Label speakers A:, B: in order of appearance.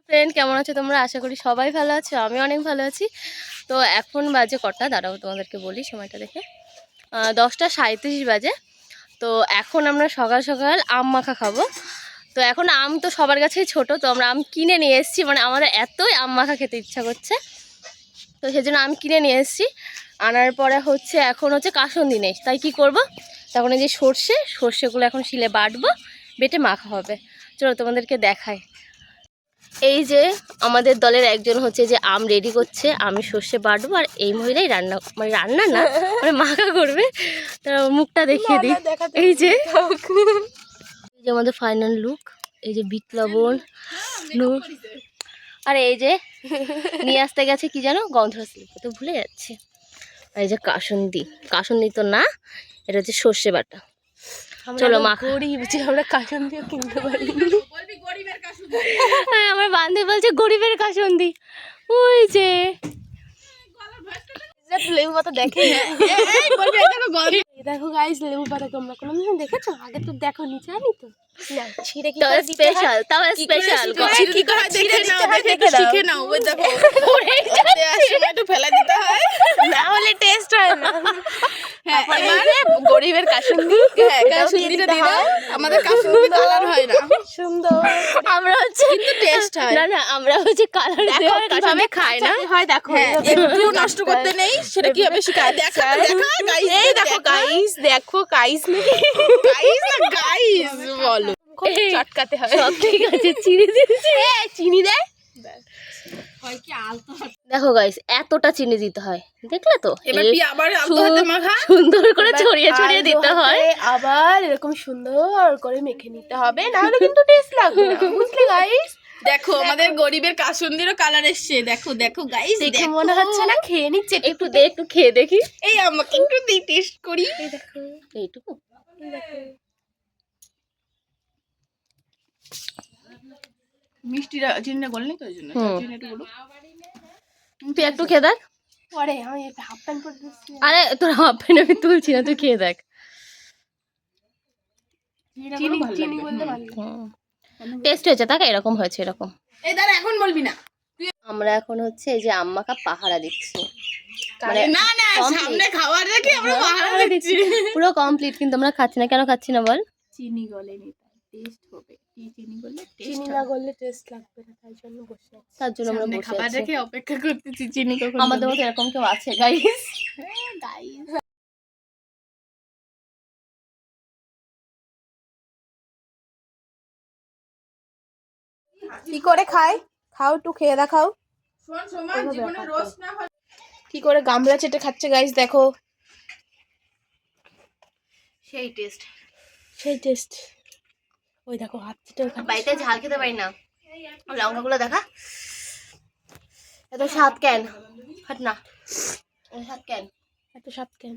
A: Friend, কেমন আছো তোমরা? আশা করি সবাই ভালো আছো, আমি অনেক ভালো আছি। তো এখন বাজে কটা, দাঁড়াও তোমাদেরকে বলি সময়টা দেখে। 10টা 37 বাজে। তো এখন আমরা সকাল সকাল আম মাখা খাবো। তো এখন আম তো সবার কাছেই ছোট, তো আমরা আম কিনে নিয়ে এসেছি, মানে আমাদের এতই আম মাখা খেতে ইচ্ছা করছে, তো সেজন্য আম কিনে নিয়ে এসেছি। আনার পরে হচ্ছে এখন হচ্ছে কাসুন্দি নেই, তাই কি করব, তখন এই যে সর্ষেগুলো এখন শিলে বাটবো, বেটে মাখা হবে। চলো তোমাদেরকে দেখাই। এই যে আমাদের দলের একজন হচ্ছে যে আম রেডি করছে, আমি সর্ষে বাটবো, আর এই মহিলাই রান্না, মানে রান্না না, মানে মাখা করবে। তো মুখটা দেখিয়ে দিই। এই যে আমাদের ফাইনাল লুক, এই যে বিট লবণ, নুন, আর এই যে নিয়ে আসতে গেছে কি যেন গন্ধরাজ, তো ভুলে যাচ্ছে। আর এই যে কাসুন্দি তো না, এটা হচ্ছে সর্ষে বাটা। চলো মাখা। আমরা কাসুন্দিও কিনতে পারি। হ্যাঁ, আমার বান্ধবী বলছে গরিবের কাসুন্দি। ওই যে লেবু পাতা দেখে, দেখো গাইস, লেবু পাতা তোমরা কোনোদিন দেখেছো? আগে তো দেখো নি, জানি তো। ছিঁড়ে কি করে স্পেশাল, তাও স্পেশাল কি করে ছিঁড়ে নাও, দেখে শিখে নাও। ওই দেখো একটু ফেলা দিতে হয়, না হলে টেস্ট হয় না। হ্যাঁ, গরিবের কাসুন্দি, কাসুন্দিটা দিয়ে দাও। আমাদের কাসুন্দি কালার হয় না সুন্দর, আমরা হচ্ছে কিন্তু টেস্ট হয় না। আমরা হচ্ছে কালার দেওয়া কিভাবে খায় না হয়, দেখো একটু নষ্ট করতে নেই, সেটা কিভাবে শিখায়। দেখা গাইস, এই দেখো গাইস, দেখো গাইস, গাইস না গাইস বলো, চটকাতে হয়। সব ঠিক আছে, চিনি দিয়েছি, চিনি দেয়। দেখো গাইস, এতটা চিনি দিতে হয়, দেখলে তো? সুন্দর করে ছড়িয়ে ছড়িয়ে দিতে হয়, আবার এরকম সুন্দর করে মেখে নিতে হবে, না হলে কিন্তু টেস্ট লাগবে না, বুঝলে গাইস? দেখো আমাদের গরিবের কাসুন্দিরও কালার এসছে, দেখো দেখো গাইস, দেখে মনে হচ্ছে না খেয়ে নিচ্ছে। একটু খেয়ে দেখি, এই আমাকে একটু দিয়ে টেস্ট করি। এই দেখো, এইটুকু মিষ্টিটা চিনিটা গলনি তো, ওই জন্য চিনিটা গুলো তুই একটু খেয়ে দেখ। পরে আমি হাফ প্যান্ট পরে দিচ্ছি। আরে তোর হাফ প্যান্ট আমি তুলছি না, তুই খেয়ে দেখ। চিনি বলতে ভালো টেস্ট হয়েছে, তাকে এরকম হয়েছে, এরকম। এই দাঁড়া, এখন বলবি না। আমরা এখন হচ্ছে এই যে আম মাখা পাহারা দিচ্ছি, মানে না না সামনে খাবার রেখে আমরা পাহারা দিচ্ছি, পুরো কমপ্লিট। কিন্তু আমরা খাচ্ছি না, কেন খাচ্ছি না বল? চিনি গলেনি, টেস্ট হবে। চিনি গললে টেস্ট, চিনি না গললে টেস্ট লাগবে না, তাই জন্য বসে আছি। তার জন্য আমরা বসে আছি, খাবার রেখে অপেক্ষা করতেছি চিনি কখন। আমাদের মতো এরকম কেউ আছে গাইস? হ্যাঁ গাইস, কি করে খায়? খাও, একটু খেয়ে দেখাও। কি করে গামলা চেটে খাচ্ছে গাইস, দেখো। সেই টেস্ট, সেই টেস্ট। ওই দেখো হাত চেটে খাচ্ছে। বাড়িতে ঝাল খেতে পারি না, লঙ্কাগুলো দেখা, এত স্বাদ কেন? হাট না, স্বাদ কেন, এত স্বাদ কেন?